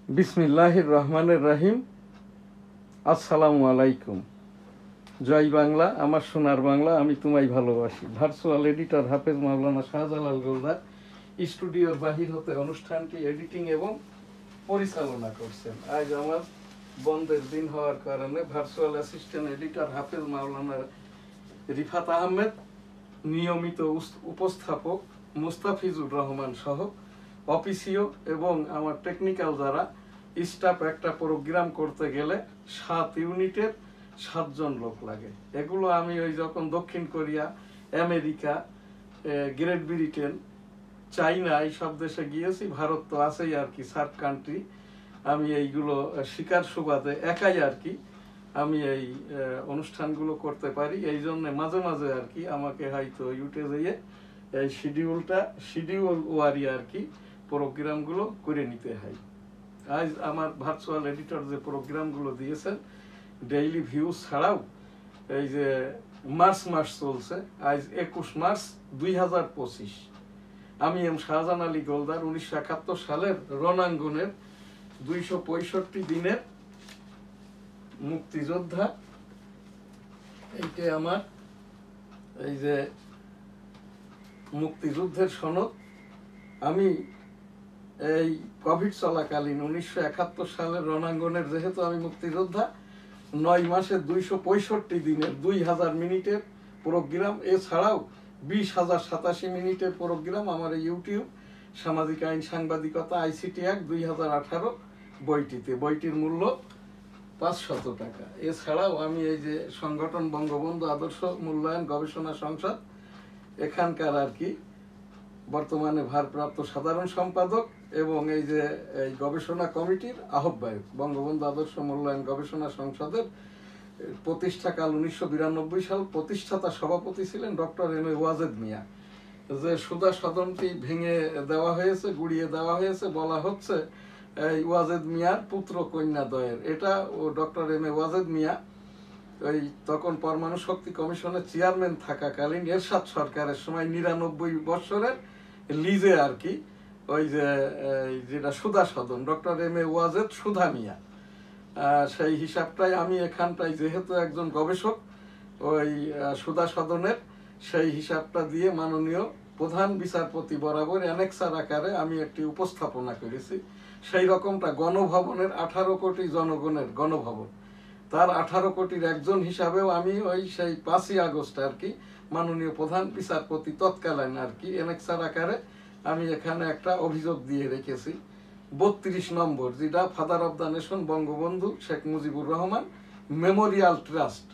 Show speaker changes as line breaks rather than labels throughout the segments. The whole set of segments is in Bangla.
বিসমিল্লাহির রহমানির রহিম। আসসালামু আলাইকুম। জয় বাংলা, আমার সোনার বাংলা, আমি তোমায় ভালোবাসি। ভার্চুয়াল এডিটর হাফেজ মাওলানা শাহজালাল গোলদার স্টুডিওর বাহির হতে অনুষ্ঠানটি এডিটিং এবং পরিচালনা করছেন। আজ আমার বন্ধের দিন হওয়ার কারণে ভার্চুয়াল অ্যাসিস্ট্যান্ট এডিটর হাফেজ মাওলানা রিফাত আহমেদ, নিয়মিত উপস্থাপক মুস্তাফিজুর রহমান সহ অফিসীয় এবং আমার টেকনিক্যাল যারা স্টাফ একটা প্রোগ্রাম করতে গেলে 7 ইউনিটের 7 জন লোক লাগে। এগুলো আমি ওই যখন দক্ষিণ কোরিয়া, আমেরিকা, গ্রেট ব্রিটেন, চাইনা এইসব দেশে গিয়েছি, ভারত তো আছেই আর কি, সার্ক কান্ট্রি, আমি এইগুলো শিকার সুবাদে একাই আর কি আমি এই অনুষ্ঠানগুলো করতে পারি। এই জন্য মাঝে মাঝে আর কি আমাকে হয়তো ইউটিউবে এই শিডিউল ওয়ারি আর কি প্রোগ্রামগুলো করে নিতে হয়। আজ আমার ভার্চুয়াল এডিটর যে প্রোগ্রামগুলো দিয়েছেন ডেইলি ভিউজ ছাড়াও, এই যে মার্চ মাস চলছে, আজ 21 মার্চ 2025, আমি এম শাহজাহান আলী গোলদার 1971 সালের রণাঙ্গনের 265 দিনের মুক্তিযোদ্ধা। এইটা আমার এই যে মুক্তিযুদ্ধের সনদ। আমি এই কোভিড চলাকালীন 1971 সালের রণাঙ্গনের, যেহেতু আমি মুক্তিযোদ্ধা, 9 মাসে 265 দিনের 2000 মিনিটের প্রোগ্রাম, এছাড়াও 20,087 মিনিটের প্রোগ্রাম আমার ইউটিউব সামাজিক আইন সাংবাদিকতা ICT অ্যাক্ট 2018 বইটিতে। বইটির মূল্য 500 টাকা। এছাড়াও আমি এই যে সংগঠন বঙ্গবন্ধু আদর্শ মূল্যায়ন গবেষণা সংসদ, এখানকার আর কি বর্তমানে ভারপ্রাপ্ত সাধারণ সম্পাদক এবং এই যে এই গবেষণা কমিটির আহ্বায়ক। বঙ্গবন্ধু আদর্শ মূল্যায়ন গবেষণা সংসদের প্রতিষ্ঠাকাল 1992 সাল, প্রতিষ্ঠাতা সভাপতি ছিলেন ডক্টর M.A. ওয়াজেদ মিয়া। যে সুধা সদনটি ভেঙে দেওয়া হয়েছে, গুড়িয়ে দেওয়া হয়েছে, বলা হচ্ছে এই ওয়াজেদ মিয়ার পুত্র কন্যাদ্বয়ের। এটা ও ডক্টর M.A. ওয়াজেদ মিয়া ওই তখন পরমাণু শক্তি কমিশনের চেয়ারম্যান থাকাকালীন এরশাদ সরকারের সময় 99 বছরের লিজে আর কি ওই যে যেটা সুধা সদন, ডক্টর M.A. ওয়াজেদ সুধা মিয়া, সেই হিসাবটাই আমি এখানটাই যেহেতু একজন গবেষক, ওই সুধা সদনের সেই হিসাবটা দিয়ে মাননীয় প্রধান বিচারপতি বরাবর অ্যানেক্সার আকারে আমি একটি উপস্থাপনা করেছি। সেই রকমটা গণভবনের 18 কোটি জনগণের গণভবন, তার 18 কোটির একজন হিসাবেও আমি ওই সেই 5ই আগস্ট আর কি মাননীয় প্রধান বিচারপতি তৎকালীন আর কি অ্যানেক্সার আকারে আমি এখানে একটা অভিযোগ দিয়ে রেখেছি। 32 নম্বর, যেটা father of the nation Bangabandhu Sheikh Mujibur Rahman Memorial trust,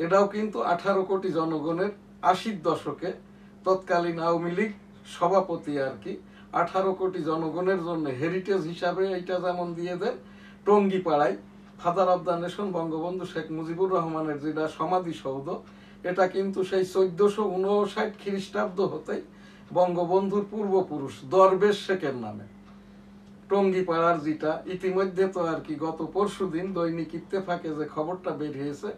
এটাও কিন্তু 18 কোটি জনগণের 80 দশকে তৎকালীন আওয়ামী লীগ সভাপতি আর কি 18 কোটি জনগণের জন্য হেরিটেজ হিসাবে এইটা যেমন দিয়ে দেন টঙ্গিপাড়ায় father of the nation Bangabandhu Sheikh Mujibur রহমানের যেটা সমাধিসৌধ, এটা কিন্তু সেই 1459 খ্রিস্টাব্দ হতেই বঙ্গবন্ধুর পূর্বপুরুষ দরবেশ শেখের নামে টঙ্গিপাড়ার, যেটা ইতিমধ্যে তো আর কি গত পরশুদিন দৈনিক ইত্তেফাকে যে খবরটা বের হয়েছে,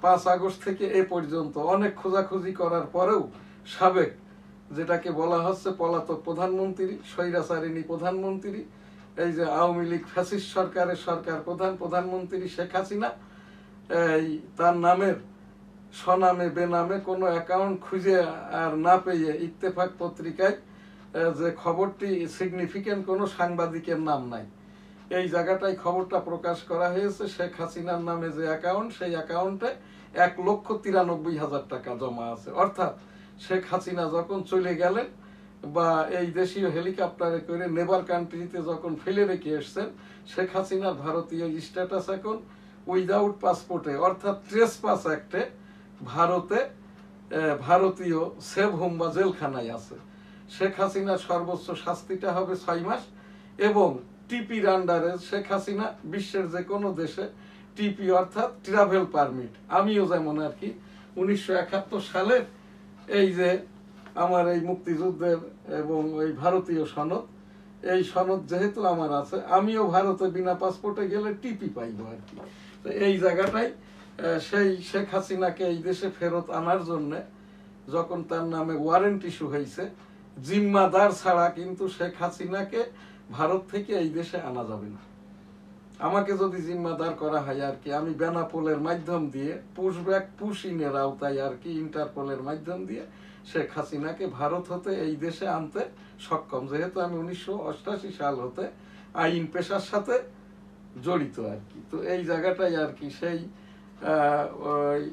5 আগস্ট থেকে এ পর্যন্ত অনেক খোঁজাখুঁজি করার পরেও সাবেক, যেটাকে বলা হচ্ছে পলাতক প্রধানমন্ত্রী, স্বৈরাচারিণী প্রধানমন্ত্রী, এই যে আওয়ামী লীগ ফ্যাসিস্ট সরকারের সরকার প্রধানমন্ত্রী শেখ হাসিনা, এই তার নামের স্বনামে বেনামে কোনো অ্যাকাউন্ট খুঁজে আর না পেয়ে ইত্তেফাক পত্রিকায় যে খবরটি সিগনিফিকেন্ট কোনো সাংবাদিকের নাম নাই, এই জায়গাটায় খবরটা প্রকাশ করা হয়েছে। শেখ হাসিনার নামে যে অ্যাকাউন্ট, সেই অ্যাকাউন্টে 1,93,000 টাকা জমা আছে। অর্থাৎ শেখ হাসিনা যখন চলে গেলেন বা এই দেশীয় হেলিকপ্টারে করে নেবার কান্ট্রিতে যখন ফেলে রেখে এসছেন, শেখ হাসিনার ভারতীয় স্ট্যাটাস এখন উইদাউট পাসপোর্টে, অর্থাৎ ট্রেস পাস অ্যাক্টে ভারতে ভারতীয় সেভ হোম বা জেলখানায় আছে। শেখ হাসিনার সর্বোচ্চ শাস্তিটা হবে 6 মাস এবং টিপির আন্ডারে শেখ হাসিনা বিশ্বের যে কোনো দেশে টিপি অর্থাৎ ট্রাভেল পারমিট, আমিও যেমন আর কি 1971 সালের এই যে আমার এই মুক্তিযুদ্ধের এবং ওই ভারতীয় সনদ, এই সনদ যেহেতু আমার আছে, আমিও ভারতে বিনা পাসপোর্টে গেলে টিপি পাইব আর কি। তো এই জায়গাটাই সেই শেখ হাসিনাকে এই দেশে ফেরত আনার জন্য যখন তার নামে ওয়ারেন্ট ইস্যু হয়েছে জিম্মাদার ছাড়া কিন্তু শেখ হাসিনাকে ভারত থেকে এই দেশে আনা যাবে না। আমাকে যদি জিম্মাদার করা হয় আর কি, আমি বেনাপোলের মাধ্যম দিয়ে পুশব্যাক পুশিংয়ের আওতায় আর কি, ইন্টারপোলের মাধ্যম দিয়ে শেখ হাসিনাকে ভারত হতে এই দেশে আনতে সক্ষম, যেহেতু আমি 1988 সাল হতে আইন পেশার সাথে জড়িত আর কি। তো এই জায়গাটাই আর কি সেই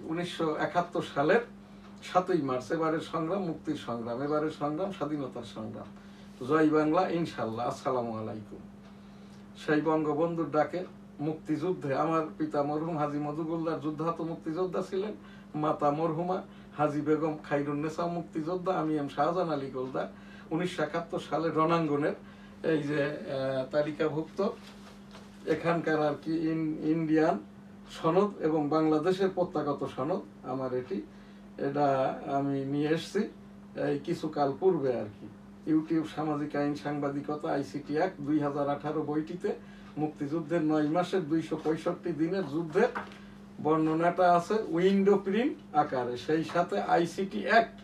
1971 সালের 7ই মার্চ এবারের সংগ্রাম মুক্তির সংগ্রাম, এবারের সংগ্রাম স্বাধীনতার সংগ্রাম। জয় বাংলা, ইনশাল্লাহ। আসসালামু আলাইকুম। সেই বঙ্গবন্ধুর ডাকে মুক্তিযুদ্ধে আমার পিতা মরহুম হাজী মধুগুল্লার যুদ্ধাহত মুক্তিযোদ্ধা ছিলেন, মাতা মরহুমা হাজী বেগম খাইরুন্নেসা মুক্তিযোদ্ধা, আমি এম শাহজাহান আলী গোলদার 1971 সালে রণাঙ্গনের এই যে তালিকাভুক্ত এখানকার আর কি ইন্ডিয়ান সনদ এবং বাংলাদেশের প্রত্যাগত সনদ আমার এটা আমি নিয়ে এসছি এই কিছুকাল পূর্বে আর কি। ইউটিউব সামাজিক আইন সাংবাদিকতা আইসিটি অ্যাক্ট 2018 বইটিতে মুক্তিযুদ্ধের 9 মাসের 265 দিনের যুদ্ধের বর্ণনাটা আছে উইন্ডো প্রিন্ট আকারে, সেই সাথে আইসিটি অ্যাক্ট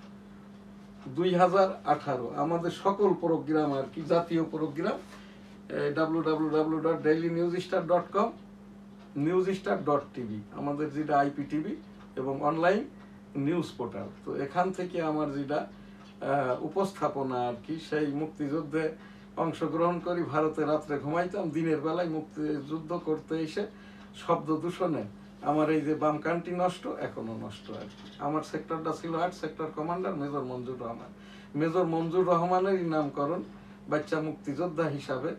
2018 আমাদের সকল প্রোগ্রাম আর কি, জাতীয় প্রোগ্রাম www.dailynewsstar.com newsstar.tv আমাদের যেটা IPTV এবং অনলাইন নিউজ পোর্টাল। তো এখান থেকে আমার যেটা উপস্থাপনা আর কি, সেই মুক্তিযুদ্ধে অংশগ্রহণ করি, ভারতে রাত্রে ঘুমাইতাম, দিনের বেলায় মুক্তিযুদ্ধ করতে এসে শব্দ দূষণে আমার এই যে বাম কানটি নষ্ট, এখনো নষ্ট আর কি। আমার সেক্টরটা ছিল 8, সেক্টর কমান্ডার মেজর মঞ্জুর রহমান। মেজর মঞ্জুর রহমানেরই নামকরণ বাচ্চা মুক্তিযোদ্ধা হিসাবে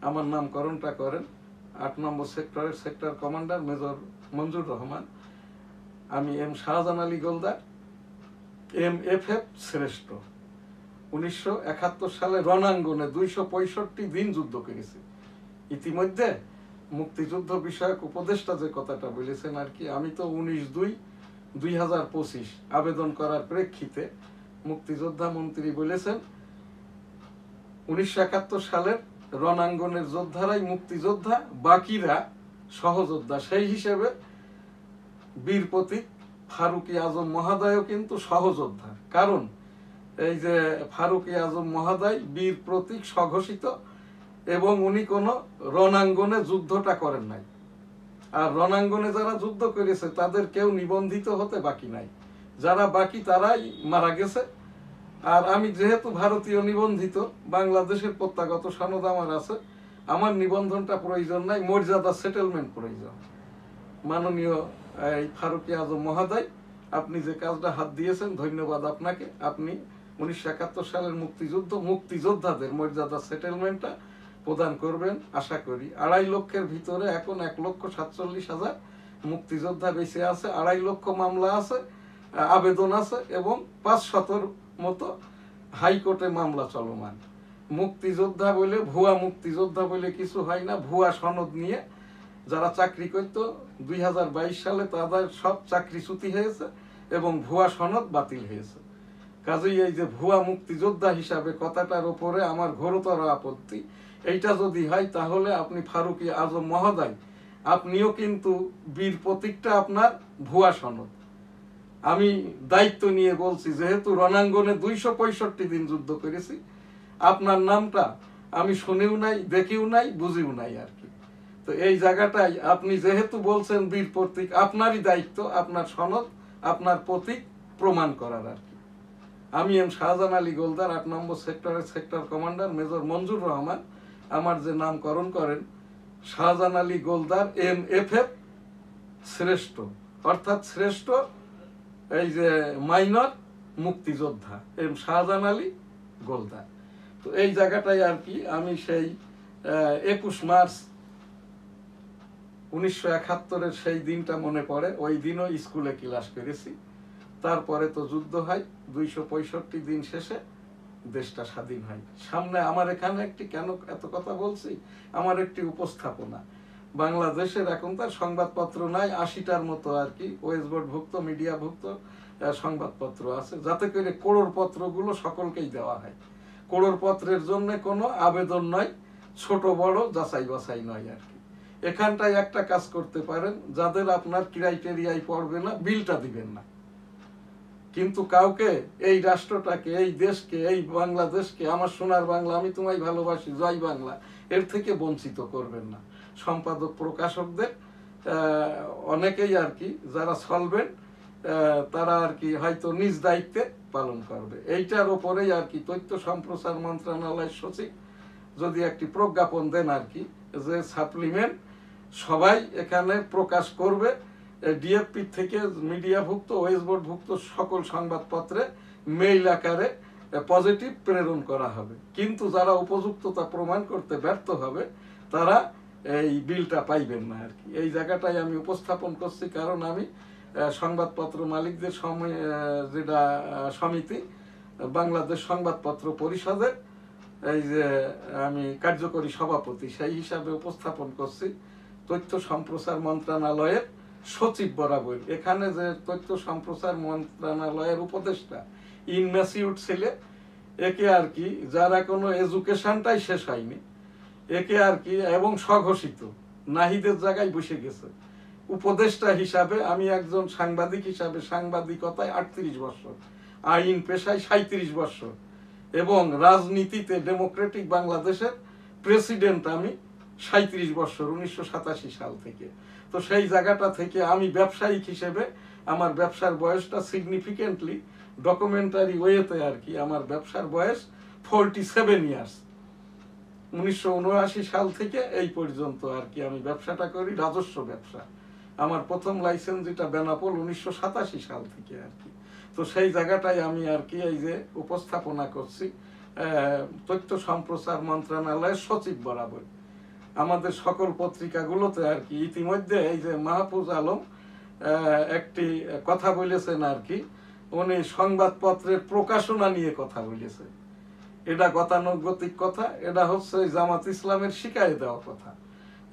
আমার নামকরণটা করেন 8 নম্বর সেক্টরের সেক্টর কমান্ডার মেজর মঞ্জুর রহমান। আমি এম শাহজাহান আলী গোলদার MFF শ্রেষ্ঠ 1971 সালে রণাঙ্গনে 265 দিন যুদ্ধ করেছি। ইতিমধ্যে মুক্তিযুদ্ধ বিষয়ক উপদেষ্টা যে কথাটা বলেছেন আর কি, আমি তো 19/2/2025 আবেদন করার প্রেক্ষিতে মুক্তিযোদ্ধা মন্ত্রী বলেছেন 1971 সালের রণাঙ্গনের যোদ্ধারাই মুক্তিযোদ্ধা, বাকিরা সহযোদ্ধা। সেই হিসেবে বীর প্রতীক ফারুকী আজম মহোদয়ও কিন্তু সহযোদ্ধা, কারণ এই যে ফারুকী আজম মহোদয় বীর প্রতীক স্বঘোষিত এবং উনি কোনো রণাঙ্গনে যুদ্ধটা করেন নাই। আর রণাঙ্গনে যারা যুদ্ধ করেছে তাদের কেউ নিবন্ধিত হতে বাকি নাই, যারা বাকি তারাই মারা গেছে। আর আমি যেহেতু ভারতীয় নিবন্ধিত, বাংলাদেশের প্রত্যাগত সনদ আমার আছে, আমার নিবন্ধনটা প্রয়োজন নাই, মর্যাদা সেটেলমেন্ট প্রয়োজন। মাননীয় এই ফারুকী আজম মহোদয়, আপনি যে কাজটা হাত দিয়েছেন ধন্যবাদ আপনাকে। আপনি 1971 সালের মুক্তিযোদ্ধাদের মর্যাদা সেটেলমেন্টটা প্রদান করবেন আশা করি। 2.5 লক্ষের ভিতরে এখন 1,47,000 মুক্তিযোদ্ধা বেঁচে আছে, 2.5 লক্ষ মামলা আছে, আবেদন আছে এবং 500 মতো হাইকোর্টে মামলা চলমান। মুক্তিযোদ্ধা বলে ভুয়া মুক্তিযোদ্ধা বলে কিছু হয় না। ভুয়া সনদ নিয়ে যারা চাকরি করত 2022 সালে তাদের সব চাকরিচ্যুতি হয়েছে এবং ভুয়া সনদ বাতিল হয়েছে। কাজেই এই যে ভুয়া মুক্তিযোদ্ধা হিসাবে কথাটার উপরে আমার ঘোরতর আপত্তি। এইটা যদি হয় তাহলে আপনি ফারুকী আজম মহোদয়, আপনিও কিন্তু বীর প্রতীকটা আপনার ভুয়া সনদ। আমি দায়িত্ব নিয়ে বলছি, যেহেতু রণাঙ্গনে 265 দিন যুদ্ধ করেছি, আপনার নামটা আমি শুনেও নাই, দেখেও নাই, বুঝিও নাই আর কি। তো এই জায়গাটাই আপনি যেহেতু বলছেন বীর প্রতীক, আপনারই দায়িত্ব আপনার সনদ, আপনার প্রতীক প্রমাণ করার আর কি। আমি এম শাহজাহান আলী গোলদার 8 নম্বর সেক্টরের সেক্টর কমান্ডার মেজর মঞ্জুর রহমান, আমার যে নামকরণ করেন শাহজাহান আলী গোলদার MFF শ্রেষ্ঠ, অর্থাৎ শ্রেষ্ঠ এই যে মাইনর মুক্তিযোদ্ধা এম শাহজাহান আলী গোলদার। তো এই জায়গাটাই আর কি আমি সেই 21 মার্চ 1971 সেই দিনটা মনে পড়ে। ওই দিনও স্কুলে ক্লাস করেছি। তারপরে তো যুদ্ধ হয়, 265 দিন শেষে দেশটা স্বাধীন হয়। সামনে আমার এখানে একটি, কেন এত কথা বলছি, আমার একটি উপস্থাপনা। বাংলাদেশের এখন তার সংবাদপত্র নাই, 80টার মতো আর কি ওয়েস্ট বোর্ড ভুক্ত মিডিয়া ভুক্ত সংবাদপত্র আছে, যাতে করে কোড়র পত্রগুলো সকলকেই দেওয়া হয়। কোড়র পত্রের জন্য কোনো আবেদন নয়, ছোট বড় যাচাই বাছাই নয় আর কি। এখানটায় একটা কাজ করতে পারেন, যাদের আপনার ক্রাইটেরিয়ায় পড়বে না বিলটা দিবেন না। কিন্তু কাউকে এই রাষ্ট্রটাকে, এই দেশকে, এই বাংলাদেশকে, আমার সোনার বাংলা, আমি তোমায় ভালোবাসি, জয় বাংলা, এর থেকে বঞ্চিত করবেন না। সম্পাদক প্রকাশকদের অনেকেই আর কি যারা সলভেন্ট, তারা আর কি হয়তো নিজ দায়িত্বে পালন করবে। এইটার ওপরেই আর কি তথ্য সম্প্রচার মন্ত্রণালয়ের সচিব যদি একটি প্রজ্ঞাপন দেন আর কি, যে সাপ্লিমেন্ট সবাই এখানে প্রকাশ করবে, ডিএফপি থেকে মিডিয়াভুক্ত, ওয়েস্টবোর্ডভুক্ত সকল সংবাদপত্রে মেইল আকারে পজিটিভ প্রেরণ করা হবে। কিন্তু যারা উপযুক্ততা প্রমাণ করতে ব্যর্থ হবে তারা এই বিলটা পাইবেন না আর কি। এই জায়গাটাই আমি উপস্থাপন করছি, কারণ আমি সংবাদপত্র মালিকদের যেটা সমিতি, বাংলাদেশ সংবাদপত্র পরিষদের এই যে আমি কার্যকরী সভাপতি, সেই হিসাবে উপস্থাপন করছি তথ্য সম্প্রচার মন্ত্রণালয়ের সচিব বরাবর। এখানে যে তথ্য সম্প্রচার মন্ত্রণালয়ের উপদেষ্টা ইনম্যাচিউর ছেলে, একে আর কি যারা কোনো এডুকেশনটাই শেষ হয়নি, একে আর কি এবং স্বঘোষিত নাহিদের জায়গায় বসে গেছে উপদেষ্টা হিসাবে। আমি একজন সাংবাদিক হিসাবে সাংবাদিকতায় 38 বছর, আইন পেশায় 37 বছর, এবং রাজনীতিতে ডেমোক্রেটিক বাংলাদেশের প্রেসিডেন্ট আমি 37 বছর, 1987 সাল থেকে। তো সেই জায়গাটা থেকে আমি ব্যবসায়িক হিসেবে আমার ব্যবসার বয়সটা সিগনিফিকেন্টলি ডকুমেন্টারি ওয়েতে আর কি, আমার ব্যবসার বয়স 47 ইয়ার্স। 1979 সাল থেকে এই পর্যন্ত আর কি আমি ব্যবসাটা করি, রাজস্ব ব্যবসা। আমার প্রথম লাইসেন্স যেটা বেনাপোল 1987 সাল থেকে আর কি। তো সেই জায়গাটাই আমি আর কি এই যে উপস্থাপনা করছি তথ্য সম্প্রচার মন্ত্রণালয়ের সচিব বরাবর। আমাদের সকল পত্রিকাগুলোতে আর কি ইতিমধ্যে এই যে মাহফুজ আলম একটি কথা বলেছেন আর কি, উনি সংবাদপত্রের প্রকাশনা নিয়ে কথা বলেছে। এটা গতানুগতিক কথা, এটা হচ্ছে জামাত ইসলামের শিখাই দেওয়া কথা।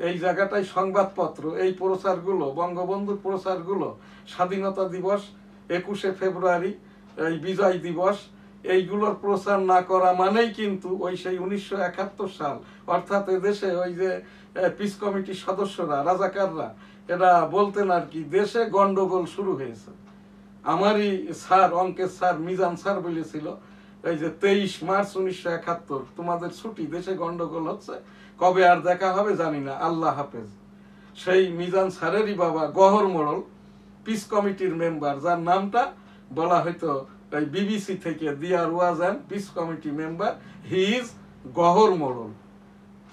এই জায়গাটায় সংবাদপত্র, এই প্রচারগুলো, বঙ্গবন্ধুর প্রচারগুলো, স্বাধীনতা দিবস, 21শে ফেব্রুয়ারি, এই বিজয় দিবস, এইগুলোর প্রচার না করা মানেই কিন্তু ওই সেই 1971 সাল, অর্থাৎ এদেশে ওই যে পিস কমিটির সদস্যরা, রাজাকাররা, এরা বলতেন আর কি দেশে গন্ডগোল শুরু হয়েছে। আমারই স্যার, অঙ্কের স্যার মিজান স্যার বলেছিল এই যে 23 মার্চ 1971 তোমাদের ছুটি, দেশে গন্ডগোল হচ্ছে, কবে আর দেখা হবে জানি না, আল্লাহ হাফেজ। সেই মিজান স্যারেরই বাবা গহর মোড়ল, পিস কমিটির মেম্বার, যার নামটা বলা হয়তো এই বিবিসি থেকে, there was and peace committee member, he is Gohar Morol.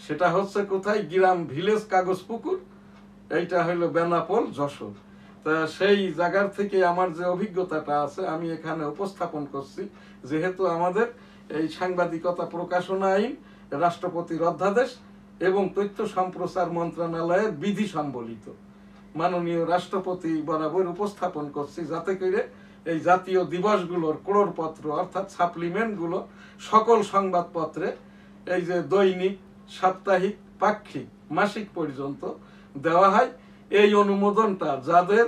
সেটা হচ্ছে কোথায়, গ্রাম ভিলেজ কাগজপুকুর, এইটা হলো বেনাপোল, যশোর। তা সেই জায়গার থেকে আমার যে অভিজ্ঞতাটা আছে আমি এখানে উপস্থাপন করছি। যেহেতু আমাদের এই সাংবাদিকতা প্রকাশনা আইন, রাষ্ট্রপতির অধ্যাদেশ এবং তথ্য সম্প্রচার মন্ত্রণালয়ের বিধি সম্বলিত, মাননীয় রাষ্ট্রপতি বরাবর উপস্থাপন করছি, যাতে করে এই জাতীয় দিবসগুলোর ক্রোড়পত্র অর্থাৎ সাপ্লিমেন্টগুলো সকল সংবাদপত্রে এই যে দৈনিক, সাপ্তাহিক, পাক্ষিক, মাসিক পর্যন্ত দেওয়া হয়। এই অনুমোদনটা যাদের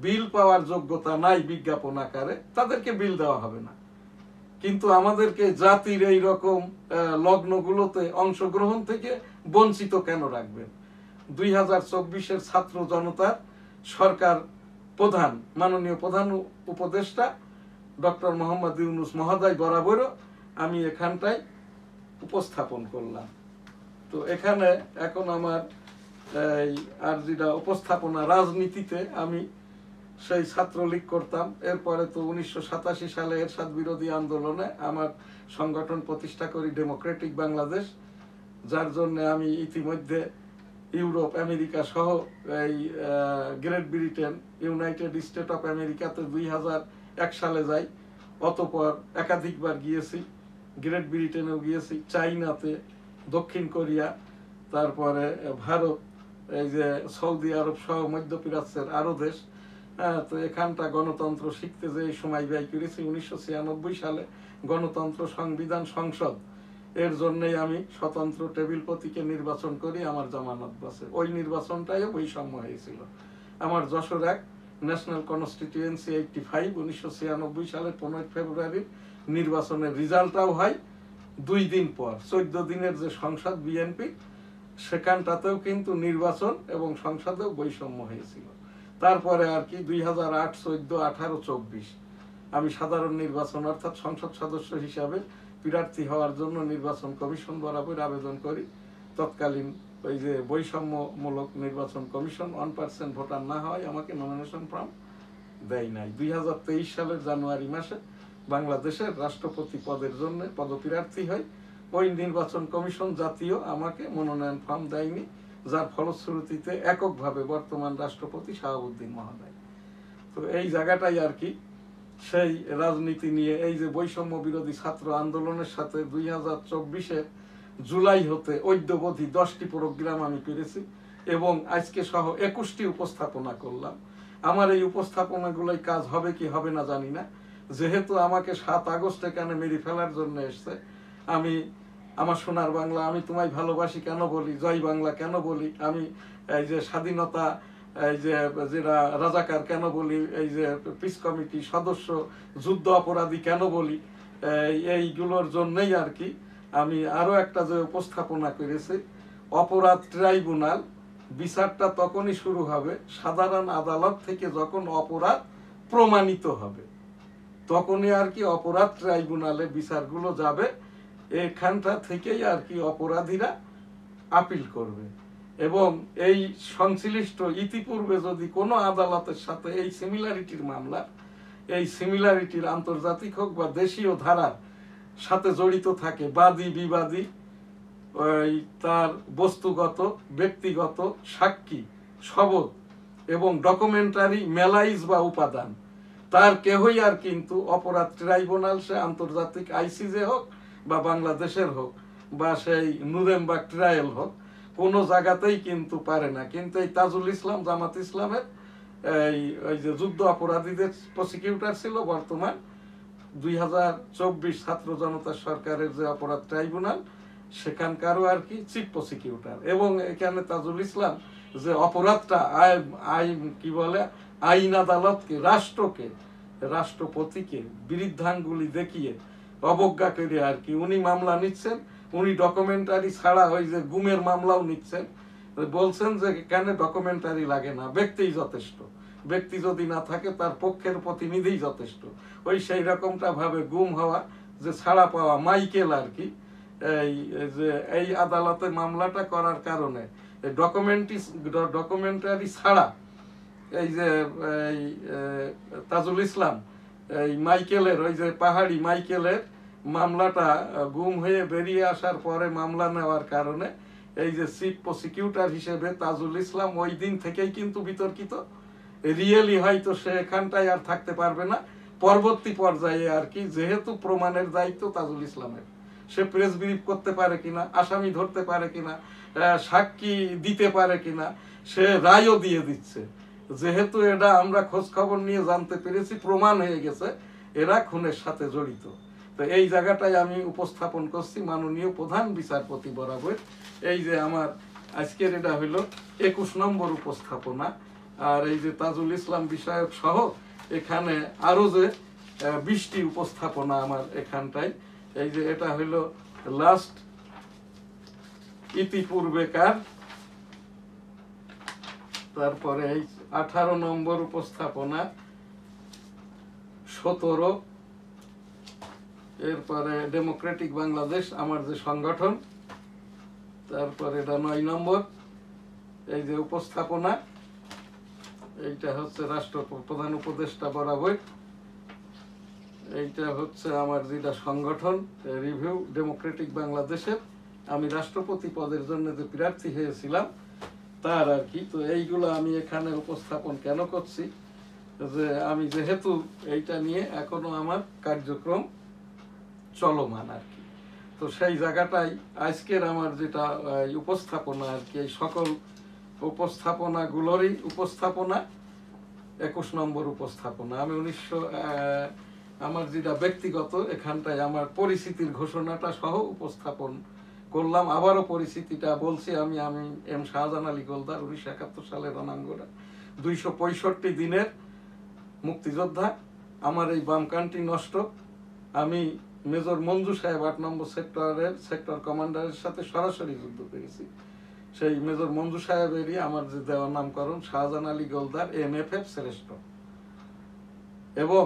বিল পাওয়ার যোগ্যতা নাই বিজ্ঞাপন আকারে, তাদেরকে বিল দেওয়া হবে না। কিন্তু আমাদেরকে জাতির এই রকম লগ্নগুলোতে অংশগ্রহণ থেকে বঞ্চিত কেন রাখবেন? 2024-এর ছাত্র জনতার সরকার প্রধান, মাননীয় প্রধান উপদেষ্টা ডক্টর মোহাম্মদ ইউনূস মহোদয় বরাবরও আমি এখানটায় উপস্থাপন করলাম। তো এখানে এখন আমার এই আর যেটা উপস্থাপনা, রাজনীতিতে আমি সেই ছাত্রলীগ করতাম, এরপরে তো 1987 সালে এরশাদ বিরোধী আন্দোলনে আমার সংগঠন প্রতিষ্ঠা করি ডেমোক্রেটিক বাংলাদেশ, যার জন্য আমি ইতিমধ্যে ইউরোপ, আমেরিকা সহ এই great Britain, United state of আমেরিকাতে 2001 সালে যাই, অতঃপর একাধিকবার গিয়েছি, গ্রেট ব্রিটেনেও গিয়েছি, চাইনাতে, দক্ষিণ কোরিয়া, তারপরে ভারত, এই যে সৌদি আরব সহ মধ্যপ্রাচ্যের আরো দেশ। তো এখানটা গণতন্ত্র শিখতে যে সময় ব্যয় করেছি। 1996 সালে গণতন্ত্র সংবিধান সংসদ, এর জন্যই আমি স্বতন্ত্র টেবিল প্রতীকে নির্বাচন করি, আমার জামানত বাসে। ওই নির্বাচনটাইও বৈষম্য হয়েছিল। আমার যশোর 1 ন্যাশনাল কনস্টিটিউয়েন্সি 85, 1996 সালের 15 ফেব্রুয়ারি নির্বাচনের রেজাল্টটাও হয় 2 দিন পর। 14 দিনের যে সংসদ বিএনপি, সেখানটাতেও কিন্তু নির্বাচন এবং সংসদেও বৈষম্য হয়েছিল। তারপরে আর কি 2008, 14, 18, 24 আমি সাধারণ নির্বাচন অর্থাৎ সংসদ সদস্য হিসাবে প্রার্থী হওয়ার জন্য নির্বাচন কমিশন বরাবর আবেদন করি। তৎকালীন ওই যে বৈষম্যমূলক নির্বাচন কমিশন 1% ভোটার না হয় আমাকে নমিনেশন ফর্ম দেয় নাই। 2023 সালের জানুয়ারি মাসে বাংলাদেশের রাষ্ট্রপতি পদের জন্য পদপ্রার্থী হয়। ওই নির্বাচন কমিশন জাতীয় আমাকে মনোনয়ন ফর্ম দেয়নি, যার ফলশ্রুতিতে এককভাবে বর্তমান রাষ্ট্রপতি শাহাবুদ্দিন মহোদয়। তো এই জায়গাটাই আর কি সেই রাজনীতি নিয়ে এই যে বৈষম্য বিরোধী ছাত্র আন্দোলনের সাথে 2024-এর জুলাই হতে ঐক্যবদ্ধি 10টি প্রোগ্রাম আমি পেরেছি এবং আজকে সহ 21টি উপস্থাপনা করলাম। আমার এই উপস্থাপনাগুলোই কাজ হবে কি হবে না জানি না, যেহেতু আমাকে 7 আগস্ট এখানে মেরে ফেলার জন্য এসছে। আমি আমার সোনার বাংলা, আমি তোমায় ভালোবাসি কেন বলি, জয় বাংলা কেন বলি, আমি এই যে স্বাধীনতা, এই যে যেটা রাজাকার কেন বলি, এই যে পিস কমিটি সদস্য, যুদ্ধ অপরাধী কেন বলি, এইগুলোর জন্যই আর কি আমি আরো একটা যে উপস্থাপনা করেছি, অপরাধ ট্রাইব্যুনাল বিচারটা তখনই শুরু হবে সাধারণ আদালত থেকে যখন অপরাধ প্রমাণিত হবে, তখনই আর কি অপরাধ ট্রাইব্যুনালে বিচারগুলো যাবে। এখানটা থেকেই আর কি অপরাধীরা আপিল করবে এবং এই সংশ্লিষ্ট ইতিপূর্বে যদি কোনো আদালতের সাথে এই সিমিলারিটির মামলা, এই সিমিলারিটির আন্তর্জাতিক হোক বা দেশীয় ধারার সাথে জড়িত থাকে, বাদী বিবাদী, ওই তার বস্তুগত ব্যক্তিগত সাক্ষী শবদ এবং ডকুমেন্টারি মেলাইজ বা উপাদান, তার কেহই আর কিন্তু অপরাধ ট্রাইব্যুনাল, সে আন্তর্জাতিক আইসিজে হোক বা বাংলাদেশের হোক বা সেই নুরেমবার্গ ট্রায়াল হোক, কোনো জায়গাতেই কিন্তু পারে না। কিন্তু এই তাজুল ইসলাম জামাত ইসলামের এই যে যুদ্ধ অপরাধীদের প্রসিকিউটর ছিল, বর্তমান 2024 ছাত্র জনতা সরকারের যে অপরাধ ট্রাইব্যুনাল, সেখানকারও আর কি চিফ প্রসিকিউটর। এবং এখানে তাজুল ইসলাম যে অপরাধটা কি বলে আইন আদালতকে, রাষ্ট্রকে, রাষ্ট্রপতিকে বৃদ্ধাঙ্গুলি দেখিয়ে অবজ্ঞা করে আর কি উনি মামলা নিচ্ছেন। উনি ডকুমেন্টারি ছাড়া ওই যে গুমের মামলাও নিচ্ছেন, বলছেন যে কেন ডকুমেন্টারি লাগে না, ব্যক্তিই যথেষ্ট, ব্যক্তি যদি না থাকে তার পক্ষের প্রতিনিধিই যথেষ্ট। ওই সেই রকমটা ভাবে গুম হওয়া যে ছাড়া পাওয়া মাইকেল আর কি এই আদালতে মামলাটা করার কারণে ডকুমেন্টারি ছাড়া এই যে তাজুল ইসলাম এই মাইকেলের ওই যে পাহাড়ি মাইকেলের মামলাটা গুম হয়ে বেরিয়ে আসার পরে মামলা নেওয়ার কারণে এই যে চিফ প্রসিকিউটর হিসেবে তাজুল ইসলাম ওই দিন থেকেই কিন্তু বিতর্কিত। রিয়েলি হয়তো সে এখানটায় আর থাকতে পারবে না পরবর্তী পর্যায়ে আর কি, যেহেতু প্রমাণের দায়িত্ব তাজুল ইসলামের। সে প্রেস ব্রিফ করতে পারে কিনা, আসামি ধরতে পারে কিনা, সাক্ষী দিতে পারে কিনা, সে রায়ও দিয়ে দিচ্ছে। যেহেতু এটা আমরা খোঁজ খবর নিয়ে জানতে পেরেছি, প্রমাণ হয়ে গেছে এরা খুনের সাথে জড়িত। তো এই জায়গাটাই আমি উপস্থাপন করছি মাননীয় প্রধান বিচারপতি বরাবর। এই যে আমার আজকের এটা হইল 21 নম্বর উপস্থাপনা। আর এই যে তাজুল ইসলাম বিষয়ক সহ এখানে আরো যে 20টি উপস্থাপনা আমার এখানটায়। এই যে এটা হইল লাস্ট ইতিপূর্বেকার। তারপরে এই 18 নম্বর উপস্থাপনা, 17, এরপরে ডেমোক্রেটিক বাংলাদেশ আমার যে সংগঠন, তারপরে এটা 9 নম্বর এই যে উপস্থাপনা, এইটা হচ্ছে রাষ্ট্র প্রধান উপদেষ্টা বরাবর, এইটা হচ্ছে আমার যেটা সংগঠন রিভিউ ডেমোক্রেটিক বাংলাদেশের, আমি রাষ্ট্রপতি পদের জন্য যে প্রার্থী হয়েছিলাম তার আর কি। তো এইগুলো আমি এখানে উপস্থাপন কেন করছি, যে আমি যেহেতু এইটা নিয়ে এখনো আমার কার্যক্রম চলমান আর কি। তো সেই জায়গাটাই আজকের আমার যেটা উপস্থাপনা আর কি, এই সকল উপস্থাপনাগুলোরই উপস্থাপনা 21 নম্বর উপস্থাপনা। আমি আমার যেটা ব্যক্তিগত এখানটায় আমার পরিস্থিতির ঘোষণাটা সহ উপস্থাপন করলাম। আবারও পরিস্থিতিটা বলছি, আমি এম শাহজাহান আলী গোলদার, 1971 সালের রণাঙ্গনে 265 দিনের মুক্তিযোদ্ধা। আমার এই বামকানটি নষ্ট। আমি মেজর মঞ্জু সাহেব 8 নম্বর সেক্টরের সেক্টর কমান্ডারের সাথে সরাসরি যুদ্ধ করেছি। সেই মেজর মঞ্জু সাহেবেরই আমার যে দেওয়া নামকরণ শাহজাহান আলী গোলদার MFF শ্রেষ্ঠ। এবং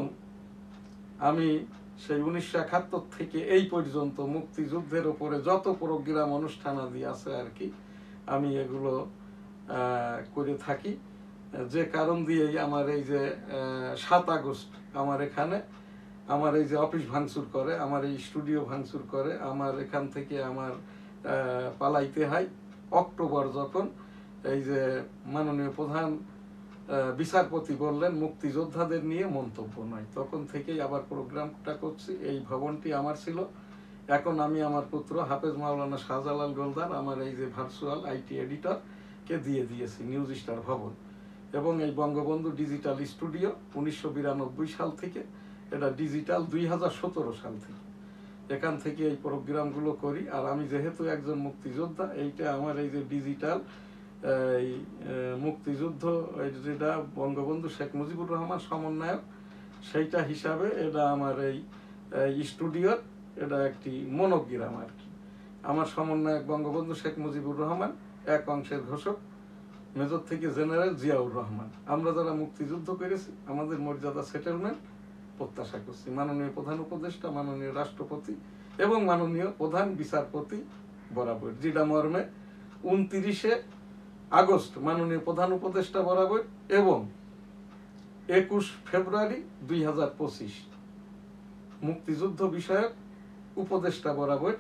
আমি সেই 1971 থেকে এই পর্যন্ত মুক্তিযুদ্ধের উপরে যত প্রোগ্রাম অনুষ্ঠানাদি আছে আর কি, আমি এগুলো করে থাকি। যে কারণ দিয়েই আমার এই যে 7 আগস্ট আমার এখানে আমার এই যে অফিস ভাঙচুর করে, আমার এই স্টুডিও ভাঙচুর করে, আমার এখান থেকে আমার পালাইতে হয়। অক্টোবর যখন এই যে মাননীয় প্রধান বিচারপতি বললেন মুক্তিযোদ্ধাদের নিয়ে মন্তব্য নয়, তখন থেকেই আবার প্রোগ্রামটা করছি। এই ভবনটি আমার ছিল, এখন আমি আমার পুত্র হাফেজ মাওলানা শাহজালাল গোলদার আমার এই যে ভার্চুয়াল আইটি এডিটর কে দিয়ে দিয়েছি নিউজ স্টার ভবন। এবং এই বঙ্গবন্ধু ডিজিটাল স্টুডিও 1992 সাল থেকে, এটা ডিজিটাল 2017 সাল থেকে, এখান থেকে এই প্রোগ্রামগুলো করি। আর আমি যেহেতু একজন মুক্তিযোদ্ধা, এইটা আমার এই যে ডিজিটাল এই মুক্তিযুদ্ধ যেটা বঙ্গবন্ধু শেখ মুজিবুর রহমান সমন্বয়ক, সেইটা হিসাবে এটা আমার এই স্টুডিওর এটা একটি মনোগ্রাম আর কি। আমার সমন্বয়ক বঙ্গবন্ধু শেখ মুজিবুর রহমান, এক অংশের ঘোষক মেজর থেকে জেনারেল জিয়াউর রহমান। আমরা যারা মুক্তিযুদ্ধ করেছি আমাদের মর্যাদা সেটেলমেন্ট প্রত্যাশা করছি মাননীয় প্রধান উপদেষ্টা, মাননীয় রাষ্ট্রপতি এবং মাননীয় প্রধান বিচারপতি বরাবর, যেটা মর্মে 29 আগস্ট মাননীয় প্রধান উপদেষ্টা বরাবর এবং 21 ফেব্রুয়ারি 2025 মুক্তিযুদ্ধ বিষয়ক উপদেষ্টা বরাবর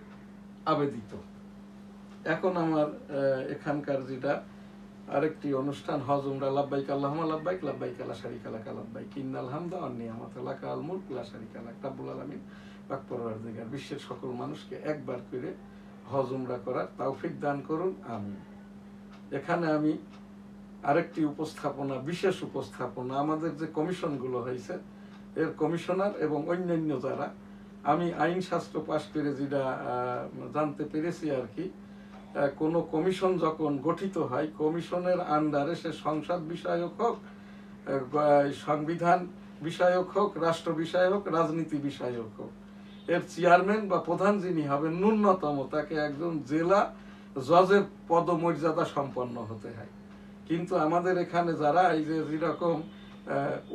আবেদিত। এখন আমার এখানকার যেটা আরেকটি অনুষ্ঠান হজ উমরা লাব্বাইক আল্লাহুম্মা লাব্বাইক লাব্বাইক লা শারীকা লাক লাব্বাইক ইন্নাল হামদা ওয়ান নি'মাতা লাকা আল মুলক লা শারীকা লাক। রব্বুল আলামিন পাক পরওয়ারদিগার বিশ্বের সকল মানুষকে একবার করে হজ উমরা করার তৌফিক দান করুন, আমিন। এখানে আমি আরেকটি উপস্থাপনা, বিশেষ উপস্থাপনা, আমাদের যে কমিশনগুলো হয়েছে এর কমিশনার এবং অন্যান্য যারা, আমি আইন শাস্ত্র পাশ করে যেটা জানতে পেরেছি আর কি, কোনো কমিশন যখন গঠিত হয়, কমিশনের আন্ডারে সে সংসদ বিষয়ক হোক, সংবিধান বিষয়ক হোক, রাষ্ট্র বিষয়ক হোক, রাজনীতি বিষয়ক হোক, এর চেয়ারম্যান বা প্রধান যিনি হবেন ন্যূনতম তাকে একজন জেলা জজের পদমর্যাদা সম্পন্ন হতে হয়। কিন্তু আমাদের এখানে যারা এই যে যেরকম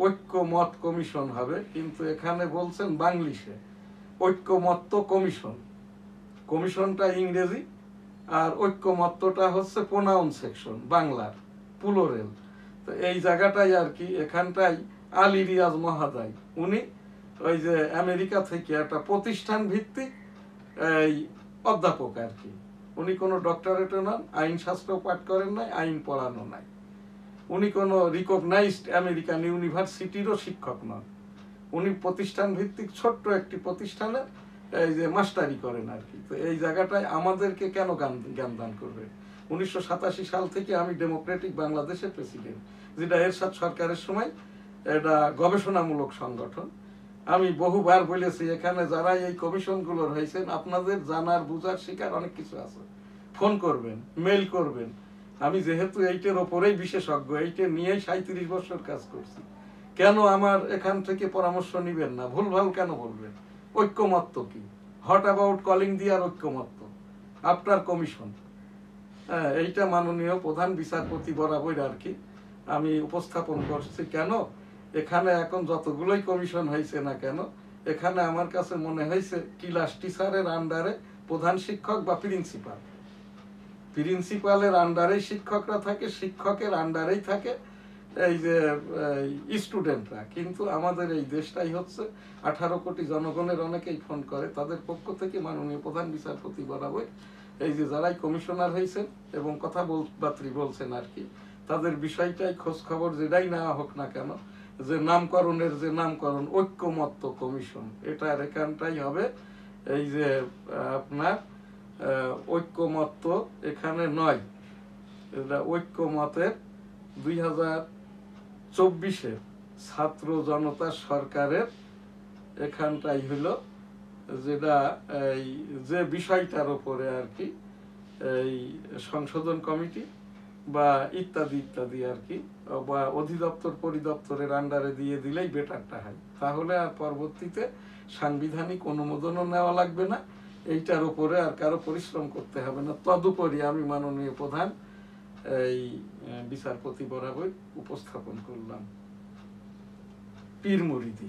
ঐক্যমত কমিশন হবে, কিন্তু এখানে বলছেন বাংলিশে ঐক্যমত্য কমিশন, কমিশনটা ইংরেজি আর ঐক্যমত্যটা হচ্ছে প্রোনাউন সেকশন বাংলার প্লুরাল। তো এই জায়গাটাই আর কি, এখানটাই আলী রিয়াজ মহাদয়, উনি ওই যে আমেরিকা থেকে একটা প্রতিষ্ঠান ভিত্তিক এই অধ্যাপক আর কি, উনি কোনো ডক্টরেটও নন, আইন শাস্ত্র পাঠ করেন নাই, আইন পড়ানো নাই, উনি কোনো রিকগনাইজড আমেরিকান ইউনিভার্সিটিরও শিক্ষক নন, উনি প্রতিষ্ঠান ভিত্তিক ছোট্ট একটি প্রতিষ্ঠানে এই যে মাস্টারি করেন আর কি। তো এই জায়গাটায় আমাদেরকে কেন জ্ঞান দান করবে? 1987 সাল থেকে আমি ডেমোক্রেটিক বাংলাদেশের প্রেসিডেন্ট, যেটা এরশাদ সরকারের সময় এটা গবেষণামূলক সংগঠন। আমি বহুবার বলেছি এখানে যারা এই কমিশনগুলো রয়েছেন, আপনাদের জানার বুঝার শিকার অনেক কিছু আছে, ফোন করবেন, মেইল করবেন। আমি যেহেতু এইটার ওপরেই বিশেষজ্ঞ, এইটা নিয়েই 37 বছর কাজ করছি, কেন আমার এখান থেকে পরামর্শ নিবেন না? ভুলভাল কেন বলবেন? ঐক্যমত্য কি? হট অ্যাবাউট কলিং দিয়ার ঐক্যমত্য আপনার কমিশন, এইটা মাননীয় প্রধান বিচারপতি বরাবর আর কি আমি উপস্থাপন করছি। কেন এখানে এখন যতগুলোই কমিশন হয়েছে না কেন, এখানে আমার কাছে মনে হয়েছে ক্লাস টিচারের আন্ডারে প্রধান শিক্ষক বা প্রিন্সিপাল, প্রিন্সিপালের আন্ডারেই শিক্ষকরা থাকে, শিক্ষকের আন্ডারেই থাকে এই যে স্টুডেন্টরা। কিন্তু আমাদের এই দেশটাই হচ্ছে 18 কোটি জনগণের অনেকেই ফোন করে, তাদের পক্ষ থেকে মাননীয় প্রধান বিচারপতি বরাবর এই যে যারাই কমিশনার হয়েছেন এবং কথা বার্তা বলছেন আর কি, তাদের বিষয়টাই খোঁজ খবর যেটাই নেওয়া হোক না কেন, যে নামকরণের যে নামকরণ ঐক্যমত্য কমিশন, এটার এখানটাই হবে এই যে আপনার ঐক্যমত্য এখানে নয়, এটা ঐক্যমতের 2024 ছাত্র জনতা সরকারের এখানটাই হলো যেটা এই যে বিষয়টার উপরে আর কি এই সংশোধন কমিটি বা ইত্যাদি ইত্যাদি আর কি, বা অধিদপ্তর পরিদপ্তরের আন্ডারে দিয়ে দিলেই বেটারটা হয়, তাহলে আর পরবর্তীতে সাংবিধানিক অনুমোদনও নেওয়া লাগবে না, এইটার উপরে আর কারো পরিশ্রম করতে হবে না। তদুপরি আমি মাননীয় প্রধান এই বিচারপতি বরাবর উপস্থাপন করলাম পীর মুরিদি।